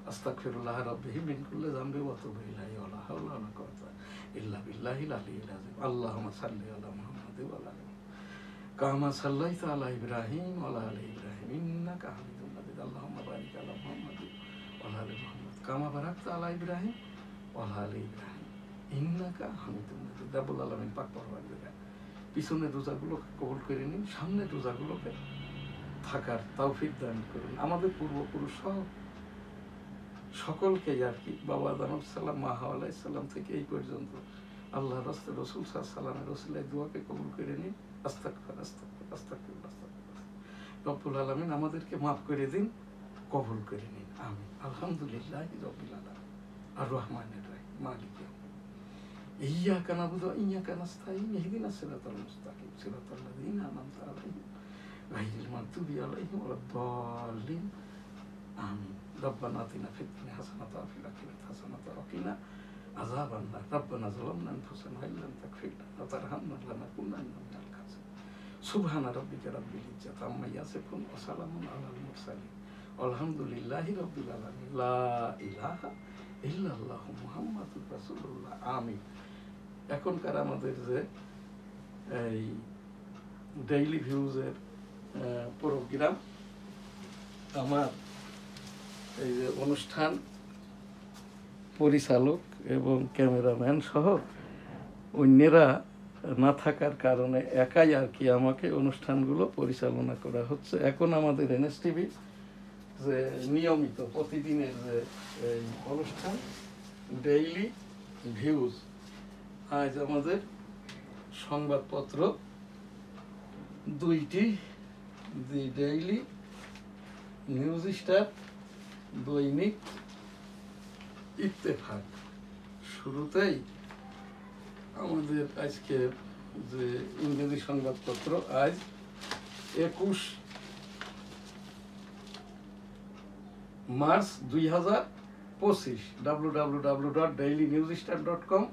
আস্তাগফিরুল্লাহ রাব্বি মিন কুল্লি যামবি ওয়া আতুবু ইলাইহি ওয়া লা হাওলা ওয়া লা কুওয়াতা ইল্লা বিল্লাহিল আলিয়্যিল আযীম। আল্লাহুম্মা সাল্লি আলা মুহাম্মাদিন ওয়া আলা আলি কামা সাল্লাইতা আলা ইব্রাহিম ওয়া আলা আলি ইব্রাহিম ইন্নাকা হামিদুম মাজিদ। আল্লাহুম্মা বারিক আলা মুহাম্মাদিন ওয়া আলা আলি মুহাম্মাদ কামা বারাকতা আলা ইব্রাহিম ওয়া আলা আলি ইব্রাহিম ইন্নাকা হামিদুম মাজিদ। রব্বুল আলামিন পাক পরওয়ারদিগার পিছনের রোজাগুলোকে কবুল করে নিন, সামনের রোজাগুলোকে থাকার তৌফিক দান করুন। আমাদের পূর্বপুরুষ সহ সকলকে আর কি বাবা আদম সালাম মা হাওয়া আলাইহিস সালাম থেকে এই পর্যন্ত আল্লাহ রাস্তায় রসুল সাল্লামের রসুলের দোয়াকে কবুল করে নিন। আস্তাগফির আস্তাগফির আস্তাগফির আস্তাগফির। রব্বুল আলামিন আমাদেরকে মাফ করে দিন, কবুল করে নিন, আমিন। আলহামদুলিল্লাহি রাব্বিল আলামিন আর রহমানির রহিম মালিকি ইয়াকা নাবুদু ওয়া ইয়াকা নাস্তাঈন ইহদিনাস সিরাতাল মুস্তাকিম সিরাতাল লাযীনা আন'আমতা আলাইহিম গায়রিল মাগদুবি আলাইহিম ওয়ালাদ-দাল্লিন আমিন। রব্বানা আতিনা ফিদ দুনিয়া হাসানাতাও ওয়া ফিল আখিরাতি হাসানাতাও ওয়া কিনা আযাবান নার। রব্বানা যালামনা আনফুসানা ওয়া ইল্লাম তাগফির লানা ওয়া তারহামনা লানাকুনান্না মিনাল খাসিরিন। সুবহানা রাব্বিকা রাব্বিল ইজ্জাতি আম্মা ইয়াসিফুন ওয়া সালামুন আলাল মুরসালিন আলহামদুলিল্লাহি রাব্বিল আলামিন। লা ইলাহা ইল্লাল্লাহু মুহাম্মাদুর রাসূলুল্লাহ। আমিন। এখনকার আমাদের যে এই ডেইলি ভিউজের প্রোগ্রাম, আমার এই যে অনুষ্ঠান পরিচালক এবং ক্যামেরাম্যান সহ অন্যেরা না থাকার কারণে একাই আর কি আমাকে অনুষ্ঠানগুলো পরিচালনা করা হচ্ছে। এখন আমাদের এনএসটিভি যে নিয়মিত প্রতিদিনের যে এই অনুষ্ঠান ডেইলি ভিউজ, আজ আমাদের সংবাদপত্র দুইটি, দি ডেইলি নিউজ স্টার, দৈনিক ইত্তেফাক। শুরুতেই আমাদের আজকে যে ইংরেজি সংবাদপত্র, আজ 21 March 2025, www.dailynewsstar.com,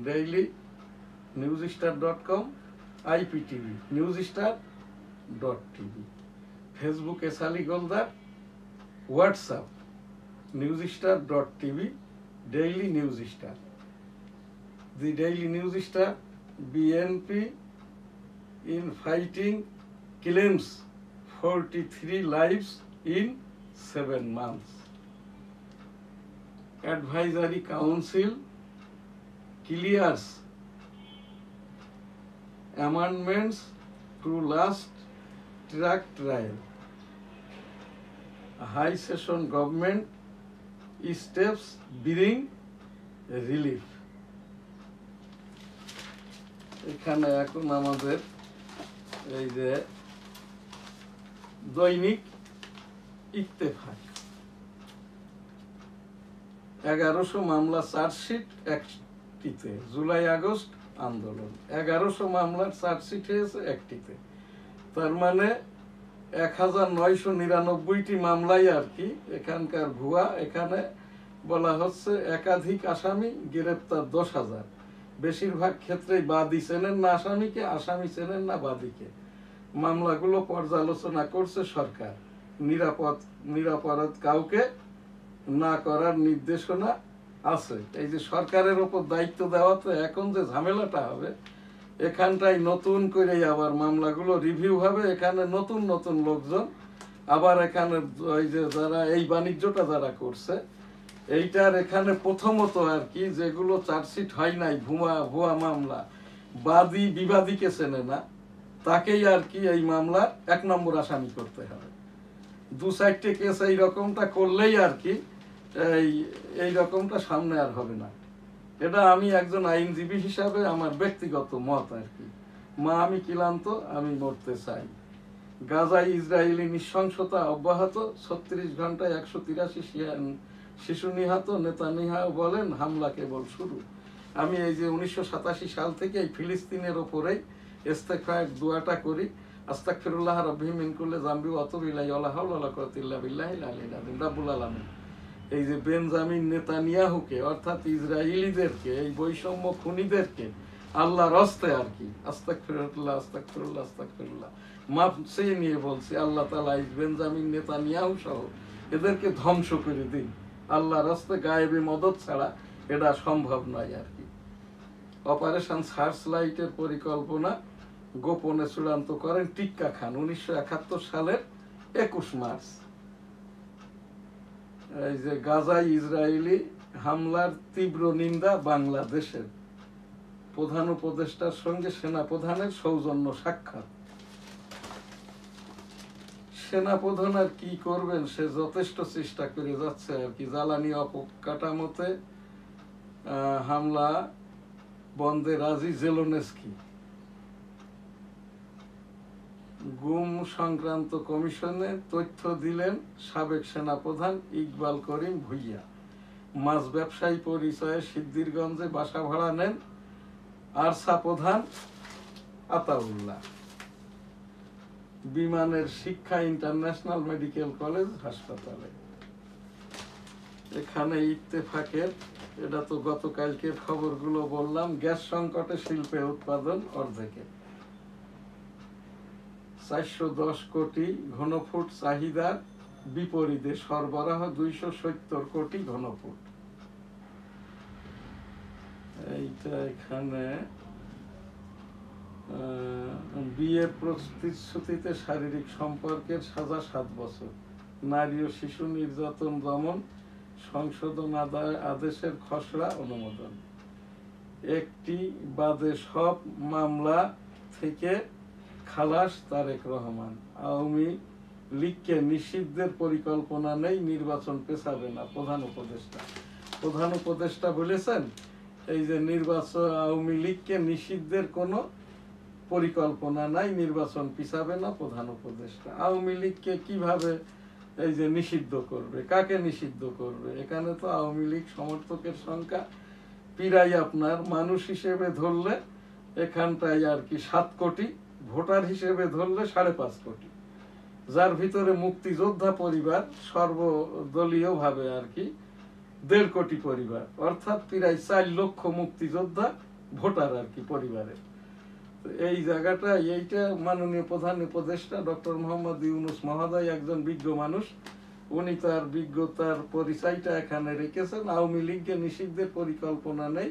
dailynewsstar.com, IPTV newsstar.tv, Facebook এসালি গোলদার, WhatsApp newsstar.tv, Daily News Star. The Daily News Star, BNP in fighting claims 43 lives in 7 months. Advisory Council clears amendments to last track trial. High session government steps bring relief. এখানে এখন আমাদের এই যে দৈনিক ইত্তেফাক, 1100 মামলা চার্জশিট একটিতে, জুলাই আগস্ট আন্দোলন 1100 মামলার চার্জশিট হয়েছে একটিতে, তার মানে 1999টি মামলাই আর কি এখানকার ভুয়া। এখানে বলা হচ্ছে একাধিক আসামি, গ্রেপ্তার 10,000। বেশিরভাগ ক্ষেত্রেই বাদী চেনেন না আসামিকে, আসামি চেনেন না বাদীকে। মামলাগুলো পর্যালোচনা করছে সরকার। নিরাপরাধ কাউকে না করার নির্দেশনা আছে। এই যে সরকারের ওপর দায়িত্ব দেওয়াতে এখন যে ঝামেলাটা হবে, এখানটাই নতুন করে আবার মামলাগুলো রিভিউ হবে। এখানে নতুন নতুন লোকজন আবার এখানে ওই যে যারা এই বাণিজ্যটা যারা করছে, এইটার এখানে প্রথমত আর কি যেগুলো চার্জশিট হয় নাই, ভুয়া মামলা, বাদী বিবাদীকে চেনে না, তাকেই আর কি এই মামলার 1 নম্বর আসামি করতে হবে। 2-4টে কেস এই রকমটা করলেই আর কি এই রকমটা সামনে আর হবে না। এটা আমি একজন আইনজীবী হিসাবে আমার ব্যক্তিগত মত আর কি। আমি ক্লান্ত, আমি মরতে চাই। গাজায় ইসরায়েলি নৃশংসতা অব্যাহত, 36 ঘন্টায় 183 শিশু নিহত। নেতানিয়াহু বলেন হামলা কেবল শুরু। আমি এই যে 1987 সাল থেকে এই ফিলিস্তিনের ওপরেই ইস্তেগফার দোয়াটা করি, আস্তাগফিরুল্লাহ রাব্বি মিন কুল্লি যামবি ওয়া আতুবু ইলাইহি ওয়া লা হাওলা ওয়া লা কুওয়াতা ইল্লা বিল্লাহিল আলিয়্যিল আযীম। রব্বুল আলামিন এই যে বেঞ্জামিন নেতানিয়াহুকে অর্থাৎ ইসরায়েলিদেরকে, এই বৈষম্য খুনিদেরকে আল্লাহর রাস্তে আর কি, আস্তাগফিরুল্লাহ আস্তাগফিরুল্লাহ আস্তাগফিরুল্লাহ, মাপ চেয়ে নিয়ে বলছি আল্লাহ তাআলা বেঞ্জামিন নেতানিয়াহু সহ এদেরকে ধ্বংস করে দিন। আল্লাহর রাস্তে গায়েবী মদদ ছাড়া এটা সম্ভব নয় আর কি। অপারেশন সার্চ লাইটের পরিকল্পনা গোপনে চূড়ান্ত করেন টিক্কা খান 1971 সালের 21 মার্চ। এই যে গাজায় ইসরায়েলি হামলার তীব্র নিন্দা বাংলাদেশের, প্রধান উপদেষ্টার সঙ্গে সেনা প্রধানের সৌজন্য সাক্ষাৎ। সেনা প্রধান আর কি করবেন, সে যথেষ্ট চেষ্টা করে যাচ্ছে আর কি। জ্বালানি অবকাঠামোতে হামলা বন্ধে রাজি জেলেনস্কি। গুম সংক্রান্ত কমিশনে তথ্য দিলেন সাবেক সেনাপ্রধান ইকবাল করিম ভুইয়া। মাছ ব্যবসায়ী পরিচয়ে সিদ্ধিরগঞ্জে বাসা ভাড়া নেন আরসা প্রধান আতাউল্লাহ। বিমানের শিক্ষা ইন্টারন্যাশনাল মেডিকেল কলেজ হাসপাতালে। এখানে ইত্তেফাকের, এটা তো গতকালকের খবরগুলো বললাম, গ্যাস সংকটে শিল্পে উৎপাদন অর্ধেকে। 410 কোটি ঘনফুট চাহিদার বিপরীতে সরবরাহ 270 কোটি ঘনফুট। এইটা এখানে বিয়ের প্রতিশ্রুতিতে শারীরিক সম্পর্কের সাজা 7 বছর। নারী ও শিশু নির্যাতন দমন সংশোধন আদেশের খসড়া অনুমোদন। একটি বাদে সব মামলা থেকে খালাস তারেক রহমান। আওয়ামী লীগকে নিষিদ্ধের পরিকল্পনা নেই, নির্বাচন পেছাবে না প্রধান উপদেষ্টা। প্রধান উপদেষ্টা বলেছেন এই যে নির্বাচন, আওয়ামী লীগকে নিষিদ্ধের কোনো পরিকল্পনা নাই, নির্বাচন পিছাবে না প্রধান উপদেষ্টা। আওয়ামী লীগকে কিভাবে এই যে নিষিদ্ধ করবে, কাকে নিষিদ্ধ করবে? এখানে তো আওয়ামী লীগ সমর্থকের সংখ্যা প্রায় আপনার মানুষ হিসেবে ধরলে এখানটায় আর কি 7 কোটি, ভোটার হিসেবে ধরলে 5.5 কোটি, যার ভিতরে মুক্তিযোদ্ধা পরিবার সর্বদলীয় ভাবে আর কি 1.5 কোটি পরিবার, অর্থাৎ প্রায় 4 লক্ষ মুক্তিযোদ্ধা ভোটার আর কি পরিবারের। এই জায়গাটা, এইটা মাননীয় প্রধান উপদেষ্টা ডক্টর মোহাম্মদ ইউনূস মহোদয় একজন বিজ্ঞ মানুষ, উনি তার বিজ্ঞতার পরিচয়টা এখানে রেখেছেন। আওয়ামী লীগকে নিষিদ্ধের পরিকল্পনা নেই,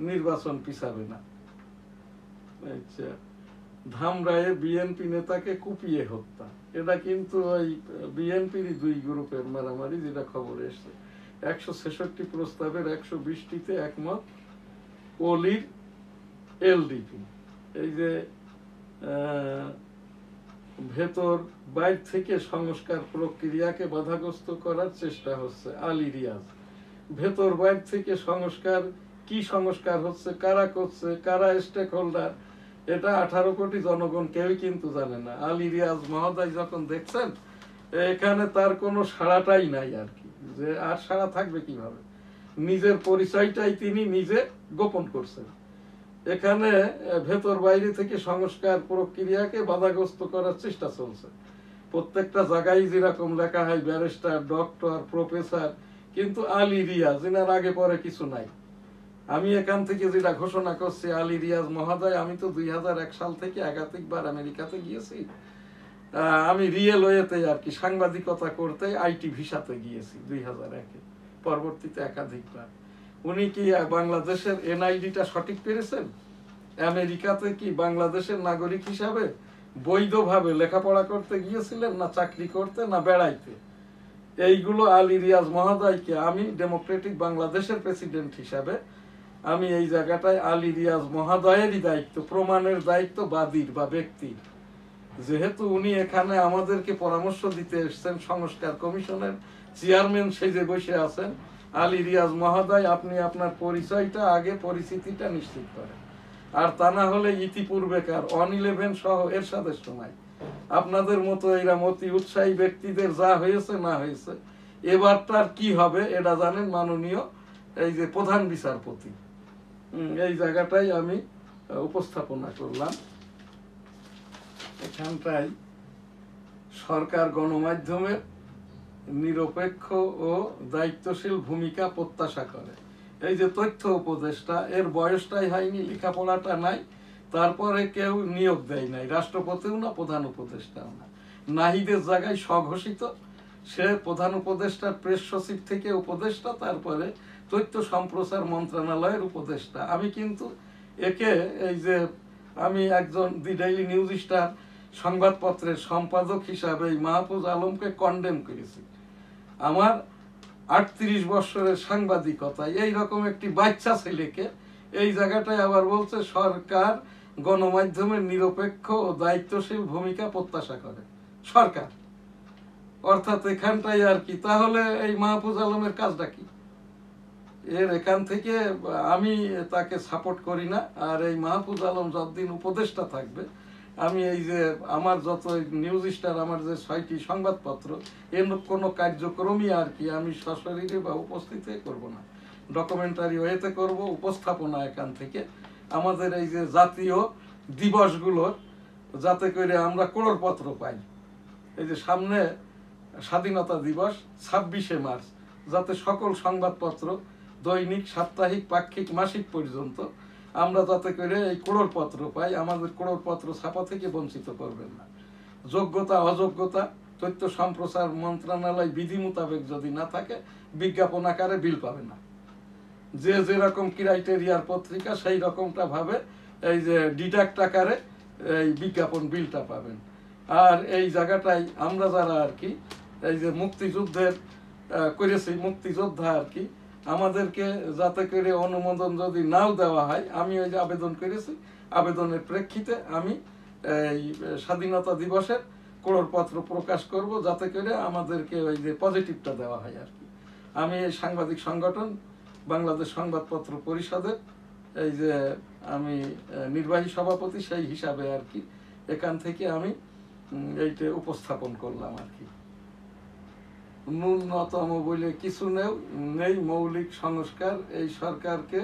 নির্বাচন পিছাবে না। আচ্ছা, ধামরায়ে বিএনপি নেতাকে কুপিয়ে হত্যা, এটা কিন্তু ওই বিএনপির 2 গ্রুপের মারামারি, যেটা খবর এসছে। 166 প্রস্তাবের 120টিতে একমত অলির এলডিপি। এই যে ভেতর বাইরে থেকে সংস্কার প্রক্রিয়াকে বাধাগ্রস্ত করার চেষ্টা হচ্ছে, আলী রিয়াজ। ভেতর বাইরে থেকে সংস্কার, কি সংস্কার হচ্ছে, কারা করছে, কারা স্টেক হোল্ডার, এটা 18 কোটি জনগণ কেউই কিন্তু জানে না। আলী রিয়াজ মহোদয় যখন দেখছেন এখানে তার কোনো সাড়াটাই নাই আর কি, যে আর সাড়া থাকবে কিভাবে? নিজের পরিচয়টাই তিনি নিজে গোপন করছেন। এখানে ভেতর বাইরে থেকে সংস্কার প্রক্রিয়াকে বাধাগ্রস্ত করার চেষ্টা চলছে। প্রত্যেকটা জায়গায় যেরকম লেখা হয় ব্যারিস্টার, ডক্টর, প্রফেসর, কিন্তু আলী রিয়াজ এনার আগে পরে কিছু নাই। আমি এখান থেকে যেটা ঘোষণা করছি, আলী রিয়াজ মহোদয়, আমি তো 2001 সাল থেকে একাধিকবার আমেরিকাতে গিয়েছি। আমি রিয়েল ওয়েতে আর কি সাংবাদিকতা করতে আইটি ভিসাতে গিয়েছি 2001-এ, পরবর্তীতে একাধিকবার। উনি কি বাংলাদেশের এনআইডিটা সঠিক পেরেছেন? আমেরিকাতে কি বাংলাদেশের নাগরিক হিসাবে বৈধভাবে লেখাপড়া করতে গিয়েছিলেন, না চাকরি করতে, না বেড়াইতে? এইগুলো আলী রিয়াজ মহোদয়কে আমি ডেমোক্রেটিক বাংলাদেশের প্রেসিডেন্ট হিসাবে আমি এই জায়গাটায় আলী রিয়াজ মহোদয়েরই দায়িত্ব, প্রমাণের দায়িত্ব বাদীর বা ব্যক্তির। যেহেতু উনি এখানে আমাদেরকে পরামর্শ দিতে এসেছেন, সংস্কার কমিশনের চেয়ারম্যান সেজে বসে আছেন, আলী রিয়াজ মহোদয় আপনি আপনার পরিচয়টা আগে, পরিচিতিটা নিশ্চিত করেন। আর তা না হলে ইতিপূর্বেকার 111 সহ এরশাদের সময় আপনাদের মতো এরকম অতি উৎসাহী ব্যক্তিদের যা হয়েছে না হয়েছে, এবারটার কি হবে এটা জানেন মাননীয় এই যে প্রধান বিচারপতি। এই জায়গাটাই আমি উপস্থাপনা করলাম। এখানটাই সরকার গণমাধ্যমের নিরপেক্ষ ও দায়িত্বশীল ভূমিকা প্রত্যাশা করে। এই যে তথ্য উপদেষ্টা, এর বয়সটাই হয়নি, লেখাপড়াটা নাই, তারপরে কেউ নিয়োগ দেয় নাই, রাষ্ট্রপতিও না, প্রধান উপদেষ্টাও না। নাহিদের জায়গায় স্বঘোষিত, সে প্রধান উপদেষ্টার প্রেস সচিব থেকে উপদেষ্টা, তারপরে তথ্য সম্প্রচার মন্ত্রণালয়ের উপদেষ্টা। আমি কিন্তু একে, এই যে আমি একজন দি ডেইলি নিউজ স্টার সংবাদপত্রের সম্পাদক হিসাবে এই মাহফুজ আলমকে কন্ডেম করেছি। আমার 38 বছরের সাংবাদিকতা, এইরকম একটি বাচ্চা ছেলেকে এই জায়গাটায় আবার বলছে সরকার গণমাধ্যমের নিরপেক্ষ ও দায়িত্বশীল ভূমিকা প্রত্যাশা করে সরকার, অর্থাৎ এখানটাই আর কি। তাহলে এই মাহফুজ আলমের কাজটা কি? এর এখান থেকে আমি তাকে সাপোর্ট করি না। আর এই মাহফুজ আলম যতদিন উপদেষ্টা থাকবে, আমি এই যে আমার যত নিউজ স্টার, আমার যে 6টি সংবাদপত্র, এর কোনো কার্যক্রমই আর কি আমি সশরীরে বা উপস্থিত করব না, ডকুমেন্টারি ওয়েতে করব, উপস্থাপনা এখান থেকে। আমাদের এই যে জাতীয় দিবসগুলোর যাতে করে আমরা করপত্র পাই, এই যে সামনে স্বাধীনতা দিবস 26শে মার্চ, যাতে সকল সংবাদপত্র দৈনিক, সাপ্তাহিক, পাক্ষিক, মাসিক পর্যন্ত আমরা যাতে করে এই করপত্র পাই, আমাদের করপত্র ছাপা থেকে বঞ্চিত করবেন না। যোগ্যতা অযোগ্যতা তথ্য সম্প্রচার মন্ত্রণালয় বিধি মোতাবেক যদি না থাকে, বিজ্ঞাপন আকারে বিল পাবে না। যে যেরকম ক্রাইটেরিয়ার পত্রিকা সেই রকমটা ভাবে এই যে ডিডাক্ট আকারে এই বিজ্ঞাপন বিলটা পাবেন। আর এই জায়গাটাই আমরা যারা আর কি এই যে মুক্তিযুদ্ধের করেছি, মুক্তিযোদ্ধা আর কি, আমাদেরকে যাতে করে অনুমোদন যদি নাও দেওয়া হয়, আমি ওই যে আবেদন করেছি, আবেদনের প্রেক্ষিতে আমি এই স্বাধীনতা দিবসের করপত্র প্রকাশ করব, যাতে করে আমাদেরকে ওই যে পজিটিভটা দেওয়া হয় আর কি। আমি এই সাংবাদিক সংগঠন বাংলাদেশ সংবাদপত্র পরিষদের এই যে আমি নির্বাহী সভাপতি, সেই হিসাবে আর কি এখান থেকে আমি এইটা উপস্থাপন করলাম আর কি। ন্যূনতম বলে কিছু নেই, মৌলিক সংস্কার এই সরকারকে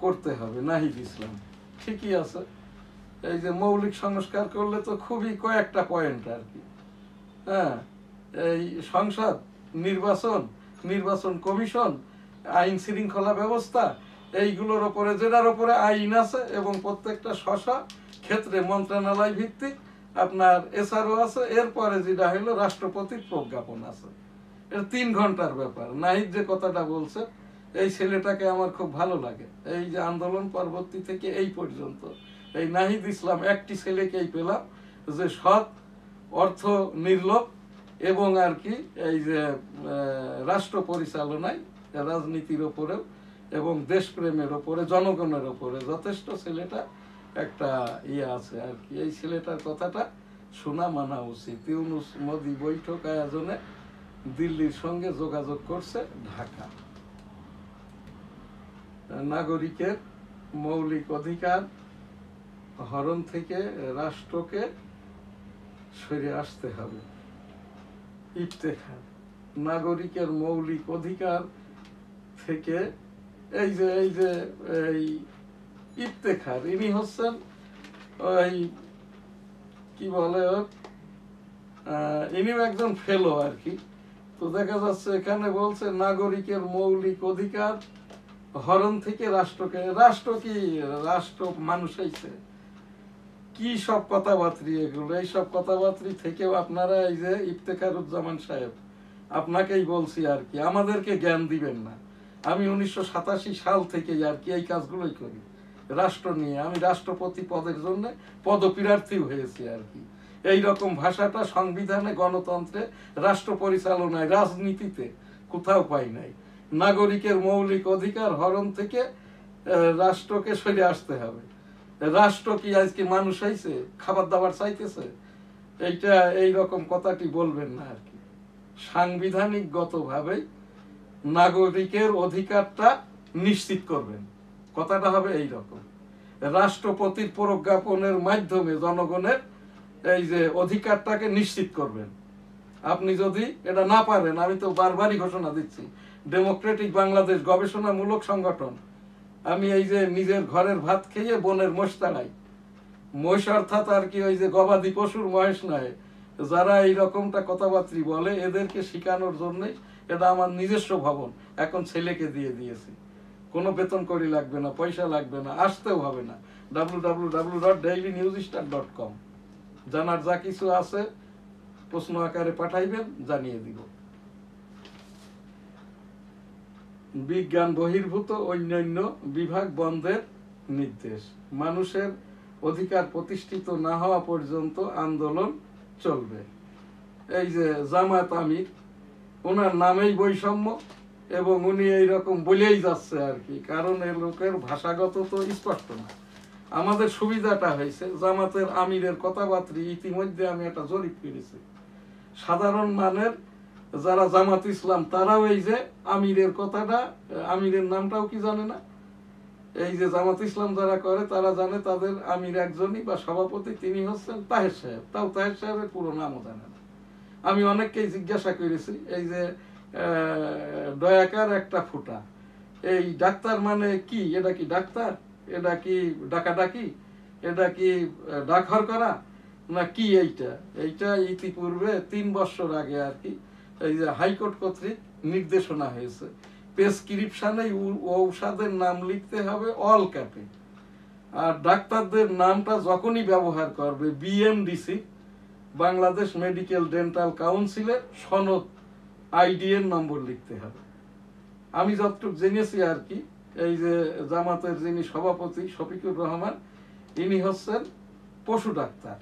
করতে হবে। নাহিদ ইসলাম ঠিকই আছে, এই যে মৌলিক সংস্কার করলে তো খুবই কয়েকটা পয়েন্ট আর কি। হ্যাঁ, এই সংসদ, নির্বাচন কমিশন, আইন শৃঙ্খলা ব্যবস্থা, এইগুলোর ওপরে, যেটার ওপরে আইন আছে এবং প্রত্যেকটা ক্ষেত্রে মন্ত্রণালয় ভিত্তিক আপনার এসআরও আছে, এরপরে যেটা হলো রাষ্ট্রপতির প্রজ্ঞাপন আছে। এটা 3 ঘন্টার ব্যাপার। নাহিদ যে কথাটা বলছে, এই ছেলেটাকে আমার খুব ভালো লাগে। এই যে আন্দোলন পরবর্তী থেকে এই পর্যন্ত এই নাহিদ ইসলাম একটি ছেলেকেই পেলাম যে সৎ, অর্থ নির্লোভ এবং আর কি এই যে রাষ্ট্র পরিচালনায়, রাজনীতির ওপরেও এবং দেশপ্রেমের ওপরে, জনগণের ওপরে যথেষ্ট ছেলেটা একটা ইয়ে আছে আর কি। এই ছেলেটার কথাটা শোনা মানা উচিত। ইউনূস মোদি বৈঠক আয়োজনে দিল্লির সঙ্গে যোগাযোগ করছে ঢাকা। নাগরিকের মৌলিক অধিকার হরণ থেকে রাষ্ট্রকে সরে আসতে হবে। ইফতেখার, নাগরিকের মৌলিক অধিকার থেকে এই ইফতেখার, ইনি হচ্ছেন ওই কি বলে, ইনিও একজন ফেলো আর কি। তো দেখা যাচ্ছে এখানে বলছে নাগরিকের মৌলিক অধিকার হরণ থেকে রাষ্ট্রকে, রাষ্ট্র কি, রাষ্ট্র মানুষ হইছে কি সব কথাবার্তা এগুলো। এইসব কথাবার্তা থেকেও আপনারা এই যে ইফতেখারুজ্জামান সাহেব, আপনাকেই বলছি আর কি, আমাদেরকে জ্ঞান দিবেন না। আমি 1987 সাল থেকে আর কি এই কাজগুলোই করি রাষ্ট্র নিয়ে। আমি রাষ্ট্রপতি পদের জন্য পদপ্রার্থী হয়েছি আর কি। এই রকম ভাষাটা সংবিধানে, গণতন্ত্রে, রাষ্ট্র পরিচালনায়, রাজনীতিতে কোথাও পাই নাই। নাগরিকের মৌলিক অধিকার হরণ থেকে রাষ্ট্রকে সরে আসতে হবে। রাষ্ট্র কি আজকে মানুষ হয়েছে, খাবার দাবার চাইতেছে? এইটা এই রকম কথাটি বলবেন না আর কি। সাংবিধানিক গতভাবেই নাগরিকের অধিকারটা নিশ্চিত করবেন, কথাটা হবে এই রকম। রাষ্ট্রপতির প্রজ্ঞাপনের মাধ্যমে জনগণের এই যে অধিকারটাকে নিশ্চিত করবেন। আপনি যদি এটা না পারেন, আমি তো বারবারই ঘোষণা দিচ্ছি, ডেমোক্রেটিক বাংলাদেশ গবেষণামূলক সংগঠন, আমি এই যে নিজের ঘরের ভাত খেয়ে বনের মোষ তাড়াই, মহিষ অর্থাৎ আর কি ওই যে গবাদি পশুর মহেশ নয়, যারা এই রকমটা কথাবার্তা বলে এদেরকে শিখানোর জন্যই এটা আমার নিজস্ব ভবন এখন ছেলেকে দিয়ে দিয়েছি। কোনো বেতন করি লাগবে না, পয়সা লাগবে না, আসতেও হবে না। www.dailynewsstar.com জানার যা কিছু আছে প্রশ্ন আকারে পাঠাইবেন, জানিয়ে দিব। বিজ্ঞান বহির্ভূত অন্যান্য বিভাগ বন্ধের নির্দেশ। মানুষের অধিকার প্রতিষ্ঠিত না হওয়া পর্যন্ত আন্দোলন চলবে। এই যে জামাত আমির, ওনার নামেই বৈষম্য, এবং উনি এইরকম বলেই যাচ্ছে আর কি, কারণ এর লোকের ভাষাগত তো স্পষ্ট না। আমাদের সুবিধাটা হয়েছে, জামাতের আমিরের কথাবার্তা ইতিমধ্যে আমি একটা জরিপ করেছি, সাধারণ মানের যারা জামাত ইসলাম তারাও এই যে আমিরের কথাটা, আমিরের নামটাও কি জানে না। এই যে জামাত ইসলাম যারা করে তারা জানে তাদের আমির একজনই বা সভাপতি, তিনি হচ্ছেন তাহের সাহেব, তাও তাহের সাহেবের পুরো নামও জানে না। আমি অনেককেই জিজ্ঞাসা করেছি, এই যে দয়াকার একটা ফুটা, এই ডাক্তার মানে কি, এটা কি ডাক্তার, এটা কি ডাকাডাকি, এটা কি ডাকঘর করা না কি? এইটা ইতিপূর্বে 3 বছর আগে আর কি এই যে হাইকোর্ট কর্তৃক নির্দেশনা হয়েছে, প্রেসক্রিপশনে ঔষধের নাম লিখতে হবে অল ক্যাপে, আর ডাক্তারদের নামটা যখনই ব্যবহার করবে বিএমডিসি, বাংলাদেশ মেডিকেল ডেন্টাল কাউন্সিলের সনদ আইডিএর নম্বর লিখতে হবে। আমি যতটুকু জেনেছি আর কি, এই যে জামাতের যিনি সভাপতি শফিকুর রহমান, ইনি হচ্ছেন পশু ডাক্তার।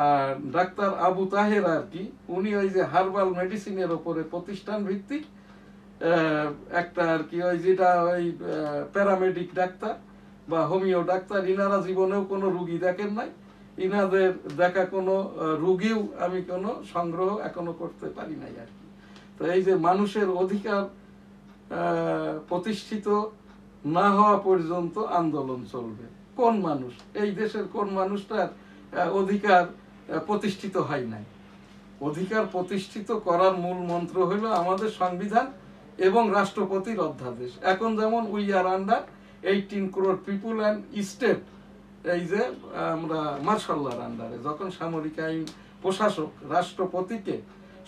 আর ডাক্তার আবু তাহের আর কি, উনি ওই যে হার্বাল মেডিসিনের ওপরে প্রতিষ্ঠান ভিত্তিক একটা আর কি, ওই যেটা ওই প্যারামেডিক ডাক্তার বা হোমিও ডাক্তার, ইনারা জীবনেও কোনো রুগী দেখেন নাই, ইনাদের দেখা কোনো রুগীও আমি কোনো সংগ্রহ এখনো করতে পারি নাই আর কি। তো এই যে মানুষের অধিকার প্রতিষ্ঠিত না হওয়া পর্যন্ত আন্দোলন চলবে। কোন মানুষ, এই দেশের কোন মানুষটার অধিকার প্রতিষ্ঠিত হয় নাই? অধিকার প্রতিষ্ঠিত করার মূল মন্ত্র হলো আমাদের সংবিধান এবং রাষ্ট্রপতির অধ্যাদেশ। এখন যেমন we are under 18 crore people and state, এই যে আমরা মার্শাল্লাহর আন্ডারে, যখন সামরিক আইন প্রশাসক রাষ্ট্রপতিকে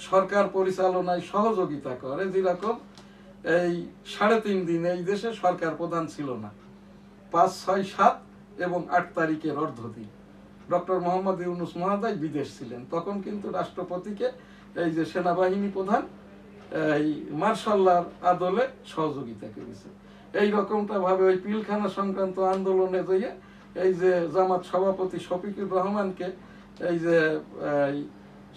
সরকার পরিচালনায় সহযোগিতা করে, যেরকম এই 3.5 দিন এই দেশে সরকার প্রধান ছিল না, 5, 6, 7 এবং 8 তারিখের অর্ধদিন ডক্টর মোহাম্মদ ইউনূস মহোদয় বিদেশ ছিলেন, তখন কিন্তু রাষ্ট্রপতিকে এই যে সেনাবাহিনী প্রধান এই মার্শাল্লাহর আদলে সহযোগিতা করেছে। এই রকমটা ভাবে ওই পিলখানা সংক্রান্ত আন্দোলনে যেয়ে এই যে জামাত সভাপতি শফিকুর রহমানকে এই যে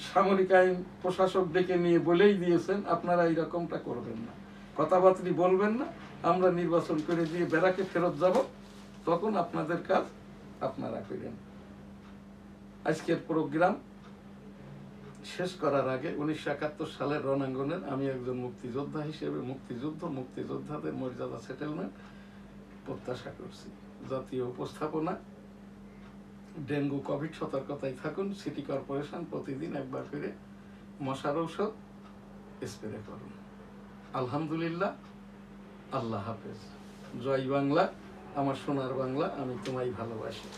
সামরিক আইন প্রশাসক ডেকে নিয়ে বলেই দিয়েছেন, আপনারা এই রকমটা করবেন না, কথাবার্তা বলবেন না, আমরা নির্বাচন করে দিয়ে বেড়াকে ফেরত যাব, তখন আপনাদের কাজ আপনারা করেন। আজকের প্রোগ্রাম শেষ করার আগে 1971 সালের রণাঙ্গনের আমি একজন মুক্তিযোদ্ধা হিসেবে মুক্তিযোদ্ধাদের মর্যাদা সেটেলমেন্ট প্রত্যাশা করছি। জাতীয় উপস্থাপনা, ডেঙ্গু কোভিড সতর্কতায় থাকুন, সিটি কর্পোরেশন প্রতিদিন একবার করে মশার ঔষধ স্প্রে করুন। আলহামদুলিল্লাহ, আল্লাহ হাফেজ। জয় বাংলা, আমার সোনার বাংলা, আমি তোমায় ভালোবাসি।